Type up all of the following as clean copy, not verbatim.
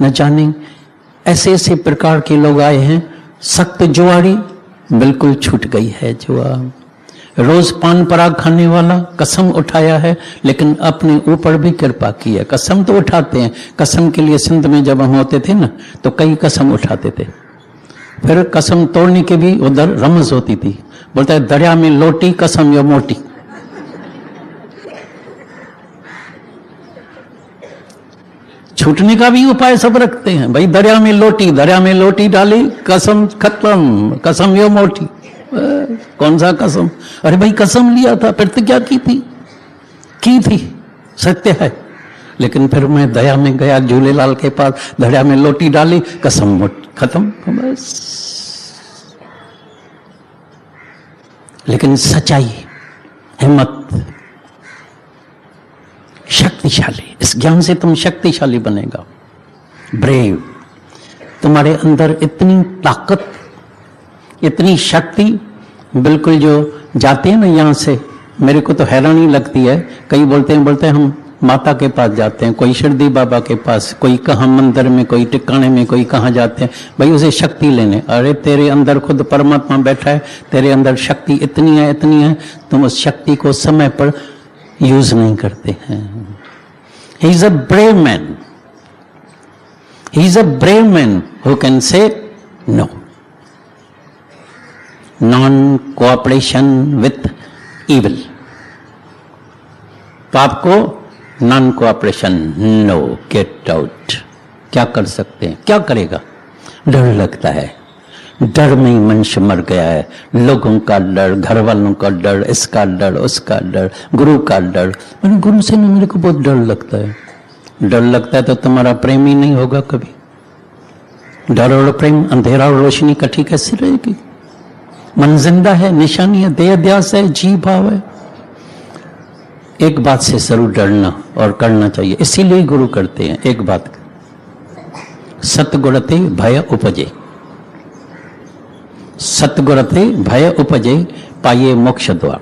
न जाने ऐसे ऐसे प्रकार के लोग आए हैं। सख्त जुआरी बिल्कुल छूट गई है जुआ। रोज पान पराग खाने वाला कसम उठाया है, लेकिन अपने ऊपर भी कृपा की है। कसम तो उठाते हैं, कसम के लिए सिंध में जब हम होते थे ना तो कई कसम उठाते थे। फिर कसम तोड़ने की भी उधर रमज होती थी। बोलता है दरिया में लोटी कसम यो मोटी। छूटने का भी उपाय सब रखते हैं। भाई दरिया में लोटी डाली कसम खत्म, कसम यो मोटी। कौन सा कसम? अरे भाई कसम लिया था, प्रतिज्ञा की थी, सत्य है। लेकिन फिर मैं दया में गया झूलेलाल के पास, दरिया में लोटी डाली, कसम खत्म, बस। लेकिन सच्चाई, हिम्मत, शक्तिशाली, इस ज्ञान से तुम शक्तिशाली बनेगा। ब्रेव, तुम्हारे अंदर इतनी ताकत, इतनी शक्ति, बिल्कुल जो जाते हैं ना यहाँ से, मेरे को तो हैरानी लगती है। कई बोलते हैं हम माता के पास जाते हैं, कोई शिरडी बाबा के पास, कोई कहाँ मंदिर में, कोई टिकाणे में, कोई कहाँ जाते हैं भाई उसे शक्ति लेने। अरे तेरे अंदर खुद परमात्मा बैठा है, तेरे अंदर शक्ति इतनी है, तुम उस शक्ति को समय पर यूज नहीं करते हैं। He is a brave man, he is a brave man who can say no. Non cooperation with evil, पाप को non cooperation, no, get out. क्या कर सकते हैं? क्या करेगा? डर लगता है, डर में ही मनुष्य मर गया है। लोगों का डर, घर वालों का डर, इसका डर, उसका डर, गुरु का डर। मैंने गुरु से ना मेरे को बहुत डर लगता है। डर लगता है तो तुम्हारा प्रेम ही नहीं होगा कभी। डर और प्रेम, अंधेरा और रोशनी इकट्ठी कैसे रहेगी? मन जिंदा है, निशानी है, देह अध्यास है, जी भाव है। एक बात से जरूर डरना और करना चाहिए, इसीलिए गुरु करते हैं। एक बात, सतगुरते भय उपजे, सतगुरते भय उपजे पाइए मोक्ष द्वार।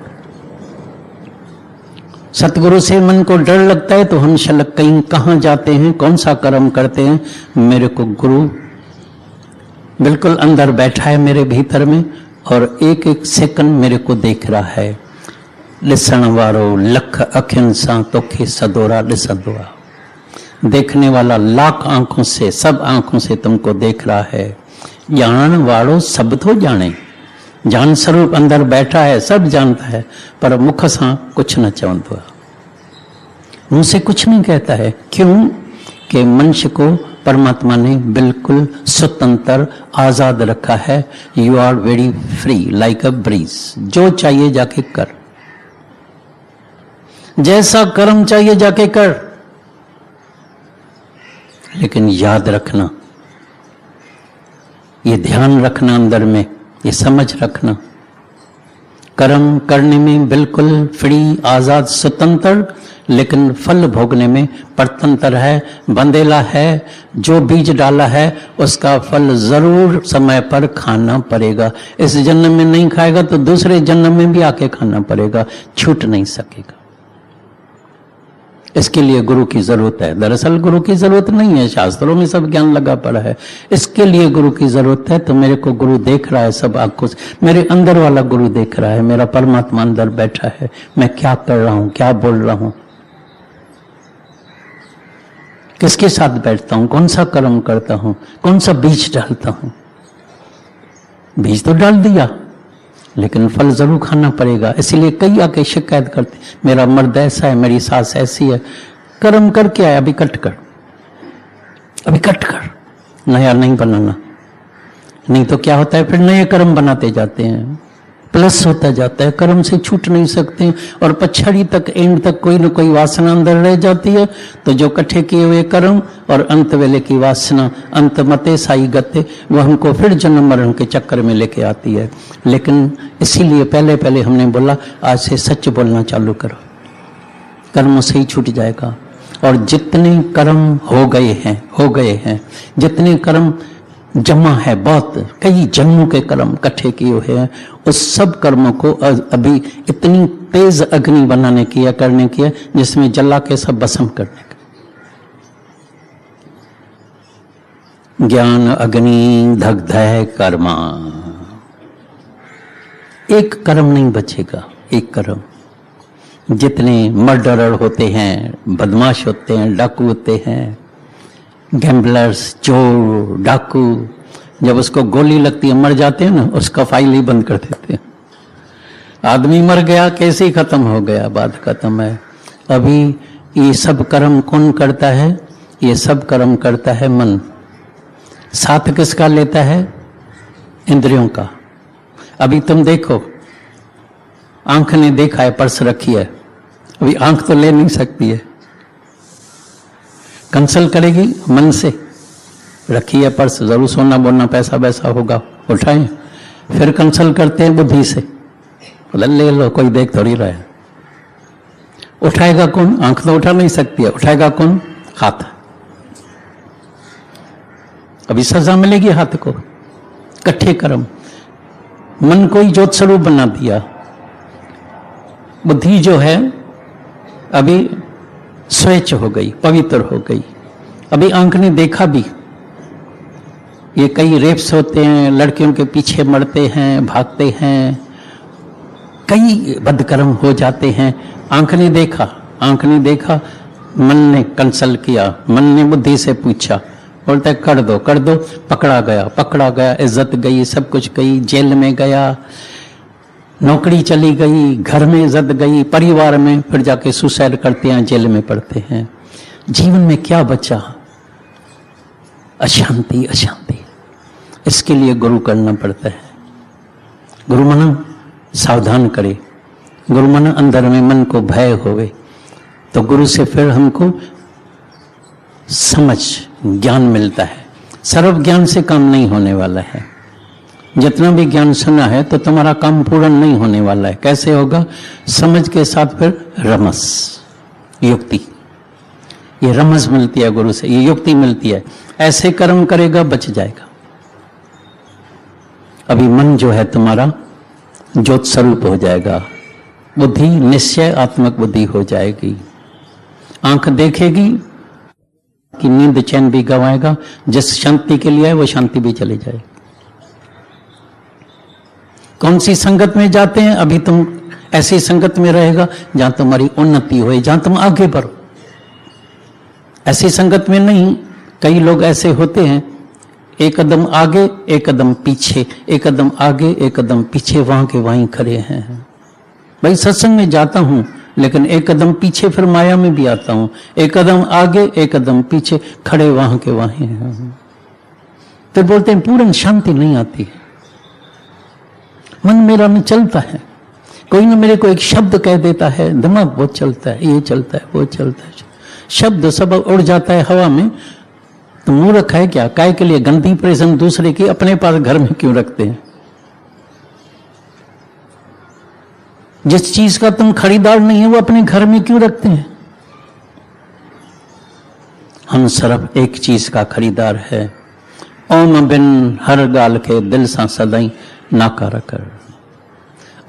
सतगुरु से मन को डर लगता है तो हम शलक कहीं कहां जाते हैं, कौन सा कर्म करते हैं। मेरे को गुरु बिल्कुल अंदर बैठा है मेरे भीतर में, और एक एक सेकंड मेरे को देख रहा है। लिसण वारो लख अखिन सा तोखे सदोरा ॾिसंदो आहे। देखने वाला लाख आंखों से, सब आंखों से तुमको देख रहा है। जानन वालो सब तो जाने, जान स्वरूप अंदर बैठा है, सब जानता है, पर मुख सा कुछ न चवंदो आहे, मुंह से कुछ नहीं कहता है। क्यों? कि मनुष्य को परमात्मा ने बिल्कुल स्वतंत्र आजाद रखा है। You are very free like a breeze, जो चाहिए जाके कर, जैसा कर्म चाहिए जाके कर। लेकिन याद रखना, ये ध्यान रखना अंदर में, ये समझ रखना, कर्म करने में बिल्कुल फ्री, आजाद, स्वतंत्र, लेकिन फल भोगने में परतंत्र है, बंदेला है। जो बीज डाला है उसका फल जरूर समय पर खाना पड़ेगा। इस जन्म में नहीं खाएगा तो दूसरे जन्म में भी आके खाना पड़ेगा, छूट नहीं सकेगा। इसके लिए गुरु की जरूरत है। दरअसल गुरु की जरूरत नहीं है, शास्त्रों में सब ज्ञान लगा पड़ा है। इसके लिए गुरु की जरूरत है। तो मेरे को गुरु देख रहा है सब आंखों से, मेरे अंदर वाला गुरु देख रहा है, मेरा परमात्मा अंदर बैठा है। मैं क्या कर रहा हूं, क्या बोल रहा हूं, किसके साथ बैठता हूं, कौन सा कर्म करता हूं, कौन सा बीज डालता हूं। बीज तो डाल दिया, लेकिन फल जरूर खाना पड़ेगा। इसलिए कई आके शिकायत करते, मेरा मर्द ऐसा है, मेरी सास ऐसी है। कर्म करके आया, अभी कट कर, अभी कट कर, नया नहीं बनाना। नहीं तो क्या होता है, फिर नए कर्म बनाते जाते हैं, प्लस होता जाता है, कर्म से छूट नहीं सकते। और पछाड़ी तक, एंड तक कोई न कोई वासना अंदर रह जाती है। तो जो इकट्ठे किए हुए कर्म और अंत वेले की वासना, अंत मते साई गते, वो हमको फिर जन्म मरण के चक्कर में लेके आती है। लेकिन इसीलिए पहले पहले हमने बोला, आज से सच बोलना चालू करो, कर्म से ही छूट जाएगा। और जितने कर्म हो गए हैं, जितने कर्म जमा है, बहुत कई जन्मों के कर्म इकट्ठे किए हुए हैं, उस सब कर्मों को अभी इतनी तेज अग्नि बनाने की या करने की है, जिसमें जला के सब भस्म करने का। ज्ञान अग्नि दग्धय कर्मा। एक कर्म नहीं बचेगा, एक कर्म। जितने मर्डरर होते हैं, बदमाश होते हैं, डाकू होते हैं, गैम्बलर्स, चोर, डाकू, जब उसको गोली लगती है मर जाते हैं ना, उसका फाइल ही बंद कर देते हैं। आदमी मर गया, कैसे ही खत्म हो गया, बात खत्म है। अभी ये सब कर्म कौन करता है? ये सब कर्म करता है मन। साथ किसका लेता है? इंद्रियों का। अभी तुम देखो, आंख ने देखा है, पर्स रखी है, अभी आंख तो ले नहीं सकती है, कंसल्ट करेगी मन से, रखी है पर्स, जरूर सोना बोना पैसा वैसा होगा, उठाएं। फिर कंसल्ट करते हैं बुद्धि से, ले लो, कोई देख थोड़ी रहा है। उठाएगा कौन? आंख तो उठा नहीं सकती है, उठाएगा कौन? हाथ। अभी सजा मिलेगी हाथ को। इकट्ठे कर्म। मन को ही ज्योत स्वरूप बना दिया। बुद्धि जो है अभी स्वच्छ हो गई, पवित्र हो गई। अभी आंख ने देखा भी, ये कई रेप्स होते हैं, लड़कियों के पीछे मरते हैं, भागते हैं, कई बदकर्म हो जाते हैं। आंख ने देखा, आंख ने देखा, मन ने कंसल्ट किया, मन ने बुद्धि से पूछा, बोलता है कर दो कर दो, पकड़ा गया, इज्जत गई, सब कुछ गई, जेल में गया, नौकरी चली गई, घर में इज्जत गई, परिवार में, फिर जाके सुसाइड करते हैं, जेल में पड़ते हैं। जीवन में क्या बचा? अशांति, अशांति। इसके लिए गुरु करना पड़ता है। गुरु मन सावधान करे, गुरु मन अंदर में मन को भय होवे, तो गुरु से फिर हमको समझ ज्ञान मिलता है। सर्व ज्ञान से काम नहीं होने वाला है। जितना भी ज्ञान सुना है तो तुम्हारा काम पूर्ण नहीं होने वाला है। कैसे होगा? समझ के साथ फिर रमस, युक्ति। ये रमस मिलती है गुरु से, ये युक्ति मिलती है। ऐसे कर्म करेगा बच जाएगा। अभी मन जो है तुम्हारा ज्योत स्वरूप हो जाएगा। बुद्धि निश्चय आत्मक बुद्धि हो जाएगी। आंख देखेगी कि नींद चैन भी गवाएगा, जिस शांति के लिए है वो शांति भी चली जाएगी। कौन सी संगत में जाते हैं? अभी तुम ऐसी संगत में रहेगा जहां तुम्हारी उन्नति हो, जहां तुम आगे बढ़ो। ऐसी संगत में नहीं। कई लोग ऐसे होते हैं, एक कदम आगे एक कदम पीछे, एक कदम आगे एक कदम पीछे, वहां के वहीं खड़े हैं। भाई सत्संग में जाता हूं लेकिन एक कदम पीछे, फिर माया में भी आता हूं, एक कदम आगे एक कदम पीछे, खड़े वहां के वहीं हैं। तो बोलते हैं पूर्ण शांति नहीं आती है। मन मेरा में चलता है, कोई ना मेरे को एक शब्द कह देता है, दिमाग बहुत चलता है, ये चलता है, वो चलता है, शब्द सब उड़ जाता है हवा में। तो मुंह रखा है क्या? काय के लिए गंदी प्रेजेंट दूसरे की अपने पास घर में क्यों रखते हैं? जिस चीज का तुम खरीदार नहीं है वो अपने घर में क्यों रखते हैं? हम सिर्फ एक चीज का खरीदार है। ओम बिन हर गाल के दिल सा सदाई नाकार कर।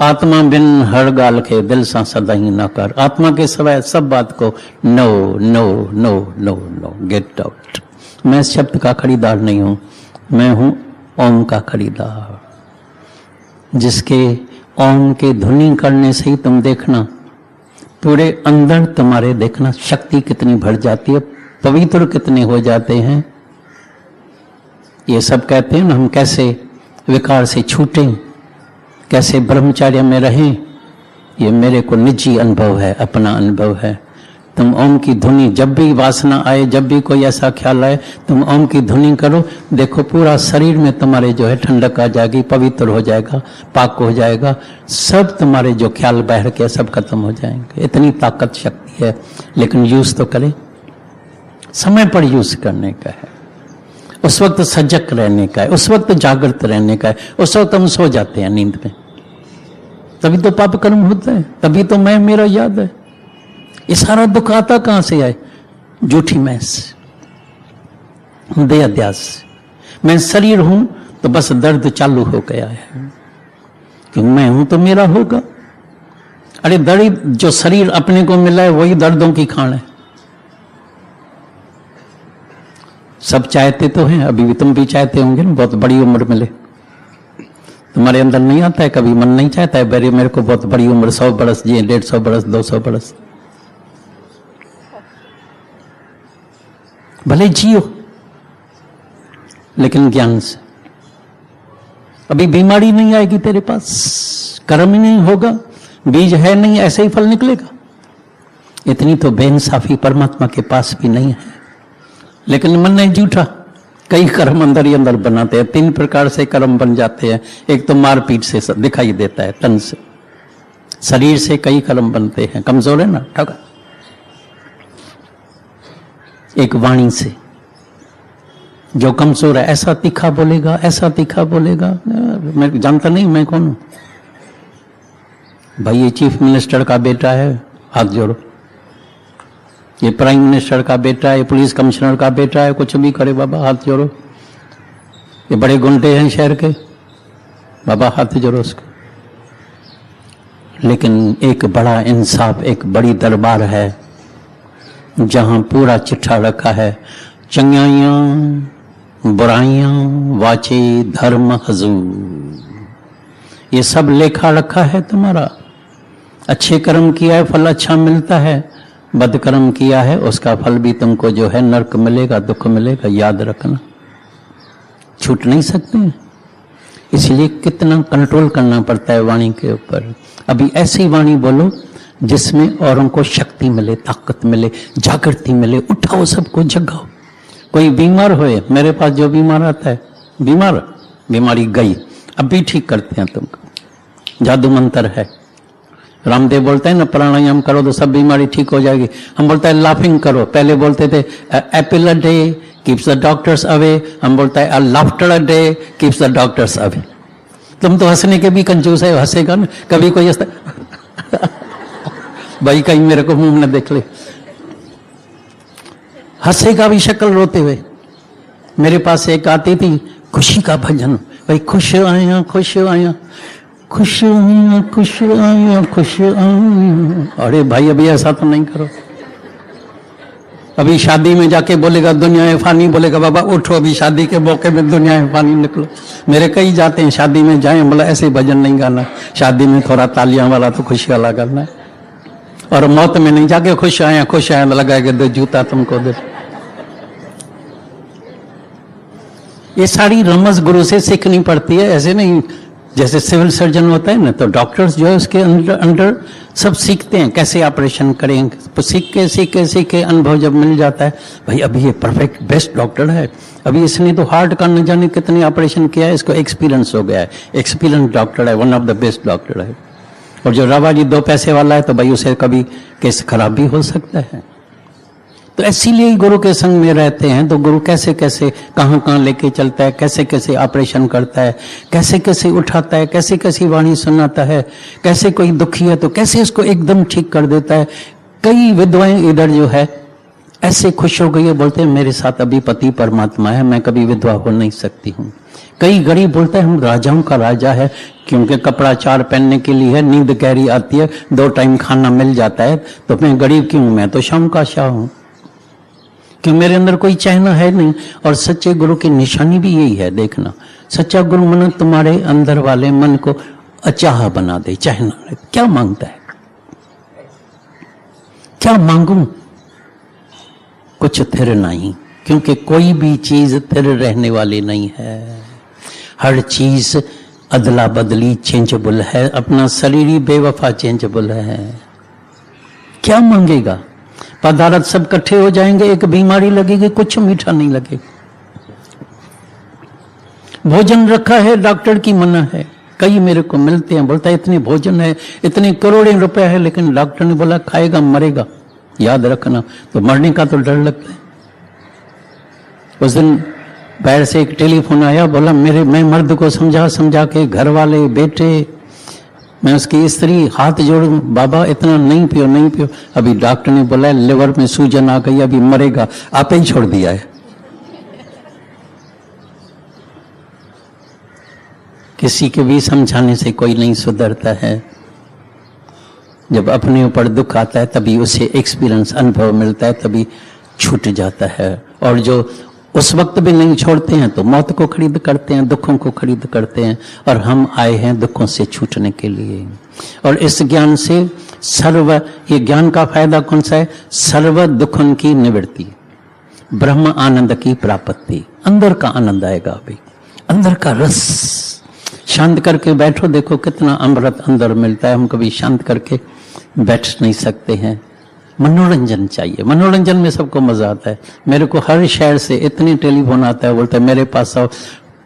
आत्मा बिन हर गाल के दिल सा सदाई नाकार। आत्मा के सिवाय सब बात को no no no no no, get out. मैं इस शब्द का खरीदार नहीं हूं, मैं हूं ओम का खरीदार। जिसके ओम के ध्वनि करने से ही तुम देखना पूरे अंदर तुम्हारे, देखना शक्ति कितनी भर जाती है, पवित्र कितने हो जाते हैं। ये सब कहते हैं ना, हम कैसे विकार से छूटें, कैसे ब्रह्मचर्य में रहें। ये मेरे को निजी अनुभव है, अपना अनुभव है। तुम ओम की धुनी, जब भी वासना आए, जब भी कोई ऐसा ख्याल आए, तुम ओम की धुनी करो, देखो पूरा शरीर में तुम्हारे जो है ठंडक आ जाएगी, पवित्र हो जाएगा, पाक हो जाएगा। सब तुम्हारे जो ख्याल बहर के सब खत्म हो जाएंगे। इतनी ताकत शक्ति है, लेकिन यूज तो करें, समय पर यूज करने का है। उस वक्त सजग रहने का है, उस वक्त जागृत रहने का है। उस वक्त हम सो जाते हैं नींद में, तभी तो पाप कर्म होता है, तभी तो मैं मेरा याद है। ये सारा दुख आता कहां से आए? झूठी मैं से, देह अध्यास से। मैं शरीर हूं तो बस दर्द चालू हो गया है कि मैं हूं तो मेरा होगा। अरे दर्द जो शरीर अपने को मिला है वही दर्दों की खान है। सब चाहते तो हैं, अभी भी तुम भी चाहते होंगे ना बहुत बड़ी उम्र मिले। तुम्हारे अंदर नहीं आता है कभी, मन नहीं चाहता है मेरे को बहुत बड़ी उम्र, 100 बरस जिए, 150 बरस, 200 बरस, भले जियो लेकिन ज्ञान से। अभी बीमारी नहीं आएगी तेरे पास, कर्म ही नहीं होगा, बीज है नहीं, ऐसे ही फल निकलेगा। इतनी तो बेइंसाफी परमात्मा के पास भी नहीं है। लेकिन मन नहीं झूठा, कई कर्म अंदर ही अंदर बनाते हैं। 3 प्रकार से कर्म बन जाते हैं। एक तो मारपीट से दिखाई देता है, तन से, शरीर से कई कर्म बनते हैं, कमजोर है ना, ठगा। एक वाणी से, जो कमजोर है ऐसा तीखा बोलेगा, ऐसा तीखा बोलेगा। मैं जानता नहीं मैं कौन हूं भाई, ये चीफ मिनिस्टर का बेटा है, हाथ जोड़ो। ये प्राइम मिनिस्टर का बेटा है, ये पुलिस कमिश्नर का बेटा है, कुछ भी करे बाबा हाथ जोड़ो। ये बड़े गुंडे हैं शहर के, बाबा हाथ जोड़ो उसको। लेकिन एक बड़ा इंसाफ, एक बड़ी दरबार है जहां पूरा चिट्ठा रखा है, चंगाइयां बुराइयां वाचे धर्म हजूर, ये सब लेखा रखा है तुम्हारा। अच्छे कर्म किया है फल अच्छा मिलता है, बद कर्म किया है उसका फल भी तुमको जो है नरक मिलेगा, दुख मिलेगा, याद रखना, छूट नहीं सकते हैं। इसलिए कितना कंट्रोल करना पड़ता है वाणी के ऊपर। अभी ऐसी वाणी बोलो जिसमें औरों को शक्ति मिले, ताकत मिले, जागृति मिले, उठाओ सबको, जगाओ। कोई बीमार होए, मेरे पास जो बीमार आता है, बीमारी गई, अब भी ठीक करते हैं तुमको, जादू मंत्र है। रामदेव बोलते हैं ना प्राणायाम करो तो सब बीमारी ठीक हो जाएगी। हम बोलते हैं लाफिंग करो, पहले बोलते थे apple a day keeps the doctors away, हम बोलता है a laughter a day keeps the doctors away. तुम तो हंसने के भी कंजूस है, हंसेगा ना कभी कोई हंसता भाई कहीं मेरे को मुंह में देख ले, हंसेगा भी शक्ल रोते हुए। मेरे पास एक आती थी खुशी का भजन, भाई खुश आया खुश आया खुश आया खुश आया खुश आया। अरे भाई अभी ऐसा तो नहीं करो। अभी शादी में जाके बोलेगा दुनिया है फानी, बोलेगा बाबा उठो अभी शादी के मौके में दुनिया है फानी निकलो। मेरे कई जाते हैं शादी में जाए, बोला ऐसे भजन नहीं गाना, शादी में थोड़ा तालियां वाला तो खुशी वाला करना है, और मौत में नहीं जाके खुश आया लगाएगा दो जूता तुमको दे। ये सारी रमज गुरु से सीखनी पड़ती है, ऐसे नहीं। जैसे सिविल सर्जन होता है ना, तो डॉक्टर्स जो है उसके अंडर सब सीखते हैं कैसे ऑपरेशन करें, सीख के अनुभव जब मिल जाता है, भाई अभी ये परफेक्ट बेस्ट डॉक्टर है, अभी इसने तो हार्ट का न जाने कितने ऑपरेशन किया है, इसको एक्सपीरियंस हो गया है, एक्सपीरियंस डॉक्टर है, one of the best doctor है। और जो रवाजी 2 पैसे वाला है तो भाई उसे कभी केस खराब भी हो सकता है। तो इसीलिए गुरु के संग में रहते हैं तो गुरु कैसे कैसे कहाँ लेके चलता है, कैसे कैसे ऑपरेशन करता है, कैसे कैसे उठाता है, कैसे कैसी वाणी सुनाता है, कैसे कोई दुखी है तो कैसे उसको एकदम ठीक कर देता है। कई विधवाएं इधर जो है ऐसे खुश हो गई है, बोलते हैं मेरे साथ अभी पति परमात्मा है, मैं कभी विधवा हो नहीं सकती हूँ। कई गरीब बोलते हैं हम राजाओं का राजा है, क्योंकि कपड़ा 4 पहनने के लिए है, नींद गहरी आती है, 2 टाइम खाना मिल जाता है, तो मैं गरीब क्यों, मैं तो शाम का शाह हूं, क्यों मेरे अंदर कोई चाहना है नहीं। और सच्चे गुरु की निशानी भी यही है, देखना सच्चा गुरु मन तुम्हारे अंदर वाले मन को अचाह बना दे, चाहना। क्या मांगता है, क्या मांगू, कुछ थिर नहीं, क्योंकि कोई भी चीज थिर रहने वाली नहीं है। हर चीज अदला बदली चेंजेबल है, अपना शरीर ही बेवफा चेंजेबल है। क्या मांगेगा, पदार्थ सब इकट्ठे हो जाएंगे, एक बीमारी लगेगी, कुछ मीठा नहीं लगेगा। भोजन रखा है, डॉक्टर की मना है। कई मेरे को मिलते हैं, बोलता है इतने भोजन है, इतने करोड़ों रुपए है, लेकिन डॉक्टर ने बोला खाएगा मरेगा, याद रखना। तो मरने का तो डर लगता है। उस दिन बाहर से एक टेलीफोन आया, बोला मैं मर्द को समझा के घर वाले बेटे, मैं उसकी स्त्री हाथ जोड़ूं, बाबा इतना नहीं पियो। अभी डॉक्टर ने बोला लिवर में सूजन आ गई, अभी मरेगा, आपे ही छोड़ दिया है। किसी के भी समझाने से कोई नहीं सुधरता है। जब अपने ऊपर दुख आता है तभी उसे एक्सपीरियंस, अनुभव मिलता है, तभी छूट जाता है। और जो उस वक्त भी नहीं छोड़ते हैं तो मौत को खरीद करते हैं, दुखों को खरीद करते हैं। और हम आए हैं दुखों से छूटने के लिए। और इस ज्ञान से ये ज्ञान का फायदा कौन सा है? सर्व दुखों की निवृत्ति, ब्रह्म आनंद की प्राप्ति। अंदर का आनंद आएगा, अभी अंदर का रस। शांत करके बैठो, देखो कितना अमृत अंदर मिलता है। हम कभी शांत करके बैठ नहीं सकते हैं। मनोरंजन चाहिए, मनोरंजन में सबको मजा आता है। मेरे को हर शहर से इतनी टेलीफोन आता है, बोलते हैं मेरे पास आओ।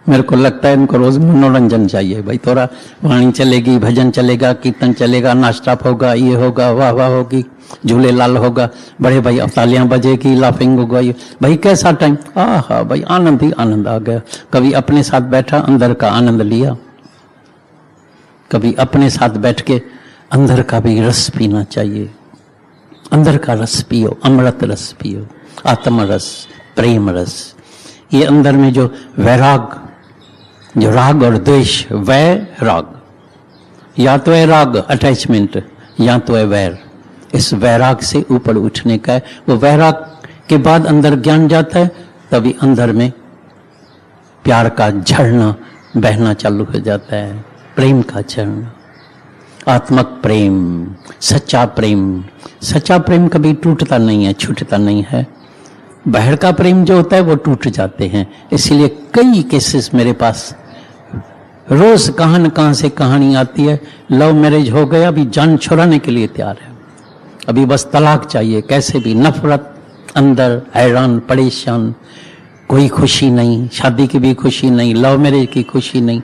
मेरे को लगता है इनको रोज मनोरंजन चाहिए। भाई थोड़ा वाणी चलेगी, भजन चलेगा, कीर्तन चलेगा, नाश्ता होगा, ये होगा, वाह वाह होगी, झूले लाल होगा, बड़े भाई तालियां बजेगी, लाफिंग होगा। ये भाई कैसा टाइम, हाँ भाई आनंद ही आनंद आ गया। कभी अपने साथ बैठा, अंदर का आनंद लिया। कभी अपने साथ बैठ के अंदर का भी रस पीना चाहिए। अंदर का रस पियो, अमृत रस पियो, आत्म रस, प्रेम रस। ये अंदर में जो वैराग, जो राग और द्वेष, वैराग, या तो है राग अटैचमेंट, या तो है वैर। इस वैराग से ऊपर उठने का है। वो वैराग के बाद अंदर ज्ञान जाता है, तभी अंदर में प्यार का झरना बहना चालू हो जाता है, प्रेम का झरना, आत्मक प्रेम, सच्चा प्रेम। सच्चा प्रेम कभी टूटता नहीं है, छूटता नहीं है। बाहर का प्रेम जो होता है वो टूट जाते हैं। इसीलिए कई केसेस मेरे पास रोज कहां न कहां से कहानी आती है। लव मैरिज हो गया, अभी जान छुड़ाने के लिए तैयार है, अभी बस तलाक चाहिए, कैसे भी नफरत अंदर, हैरान परेशान, कोई खुशी नहीं, शादी की भी खुशी नहीं, लव मैरिज की खुशी नहीं।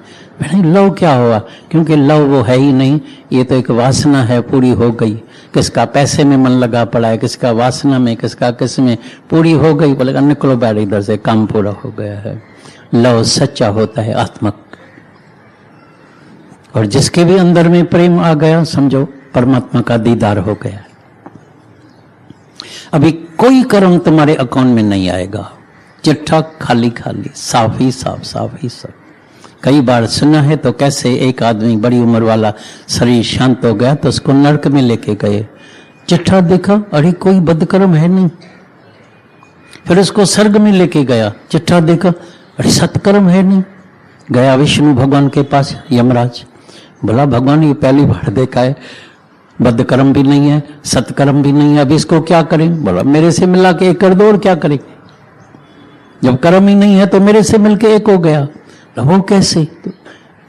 लव क्या हुआ? क्योंकि लव वो है ही नहीं, ये तो एक वासना है, पूरी हो गई। किसका पैसे में मन लगा पड़ा है, किसका वासना में, किसका किस में, पूरी हो गई, बोलेगा निकलो बैठ इधर से, काम पूरा हो गया है। लव सच्चा होता है, आत्मक। और जिसके भी अंदर में प्रेम आ गया, समझो परमात्मा का दीदार हो गया। अभी कोई कर्म तुम्हारे अकाउंट में नहीं आएगा, चिट्ठा खाली खाली, साफ ही साफ, साफ ही साफ। कई बार सुना है तो कैसे एक आदमी बड़ी उम्र वाला, शरीर शांत हो गया तो उसको नरक में लेके गए। चिट्ठा देखा, अरे कोई बदकर्म है नहीं। फिर उसको स्वर्ग में लेके गया, चिट्ठा देखा, अरे सत्कर्म है नहीं। गया विष्णु भगवान के पास, यमराज। बोला भगवान ये पहली बार देखा है, बदकर्म भी नहीं है, सत्कर्म भी नहीं है, अब इसको क्या करें? बोला मेरे से मिला के एक कर दो, और क्या करें? जब कर्म ही नहीं है तो मेरे से मिलके एक हो गया। वो कैसे? तो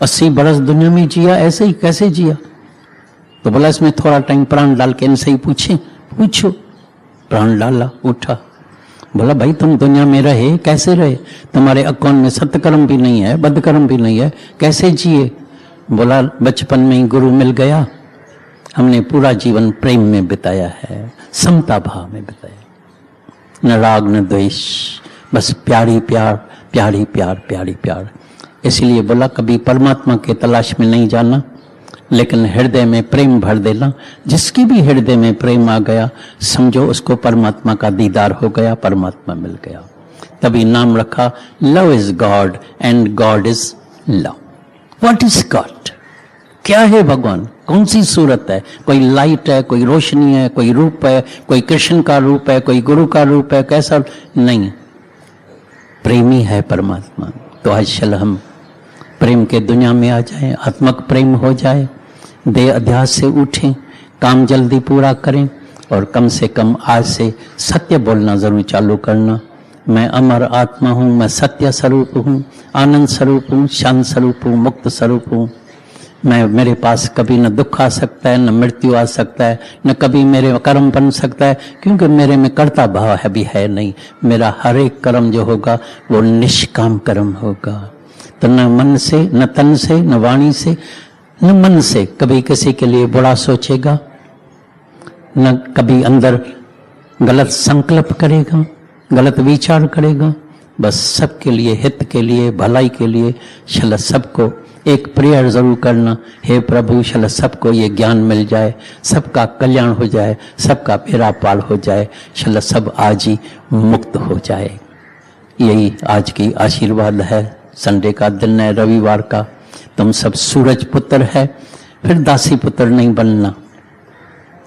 80 बरस दुनिया में जिया, ऐसे ही कैसे जिया? तो बोला इसमें थोड़ा टाइम प्राण डाल के इनसे ही पूछो। प्राण डाला, उठा। बोला भाई तुम दुनिया में रहे, कैसे रहे? तुम्हारे अकाउंट में सत्कर्म भी नहीं है, बदकर्म भी नहीं है, कैसे जिए? बोला बचपन में ही गुरु मिल गया, हमने पूरा जीवन प्रेम में बिताया है, समता भाव में बिताया, न राग न द्वेष, बस प्यारी प्यार, प्यारी प्यार, प्यारी प्यार। इसलिए बोला कभी परमात्मा के तलाश में नहीं जाना, लेकिन हृदय में प्रेम भर देना। जिसकी भी हृदय में प्रेम आ गया, समझो उसको परमात्मा का दीदार हो गया, परमात्मा मिल गया। तभी नाम रखा love is God and God is love. What is God? क्या है भगवान? कौन सी सूरत है? कोई लाइट है, कोई रोशनी है, कोई रूप है, कोई कृष्ण का रूप है, कोई गुरु का रूप है, कैसा? नहीं, प्रेमी है परमात्मा। तो आज चल हम प्रेम के दुनिया में आ जाएं, आत्मक प्रेम हो जाए, देह अध्यास से उठें, काम जल्दी पूरा करें, और कम से कम आज से सत्य बोलना जरूर चालू करना। मैं अमर आत्मा हूँ, मैं सत्य स्वरूप हूँ, आनंद स्वरूप हूँ, शांत स्वरूप हूँ, मुक्त स्वरूप हूँ। मैं, मेरे पास कभी न दुख आ सकता है, न मृत्यु आ सकता है, न कभी मेरे कर्म बन सकता है, क्योंकि मेरे में कर्ता भाव है भी है नहीं। मेरा हर एक कर्म जो होगा वो निष्काम कर्म होगा। तो न मन से, न तन से, न वाणी से, न मन से कभी किसी के लिए बुरा सोचेगा, न कभी अंदर गलत संकल्प करेगा, गलत विचार करेगा। बस सबके लिए, हित के लिए, भलाई के लिए चल सबको एक प्रेयर जरूर करना, हे प्रभु चल सबको ये ज्ञान मिल जाए, सबका कल्याण हो जाए, सबका बेड़ा पार हो जाए, चल सब आज ही मुक्त हो जाए। यही आज की आशीर्वाद है। संडे का दिन है, रविवार का। तुम सब सूरज पुत्र है, फिर दासी पुत्र नहीं बनना,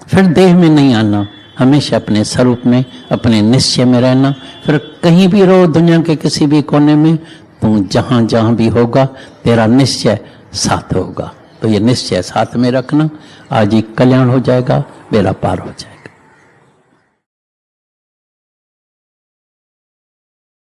फिर देह में नहीं आना, हमेशा अपने स्वरूप में, अपने निश्चय में रहना। फिर कहीं भी रहो दुनिया के किसी भी कोने में, तू जहां जहां भी होगा तेरा निश्चय साथ होगा। तो ये निश्चय साथ में रखना, आज ही कल्याण हो जाएगा, बेड़ा पार हो जाएगा।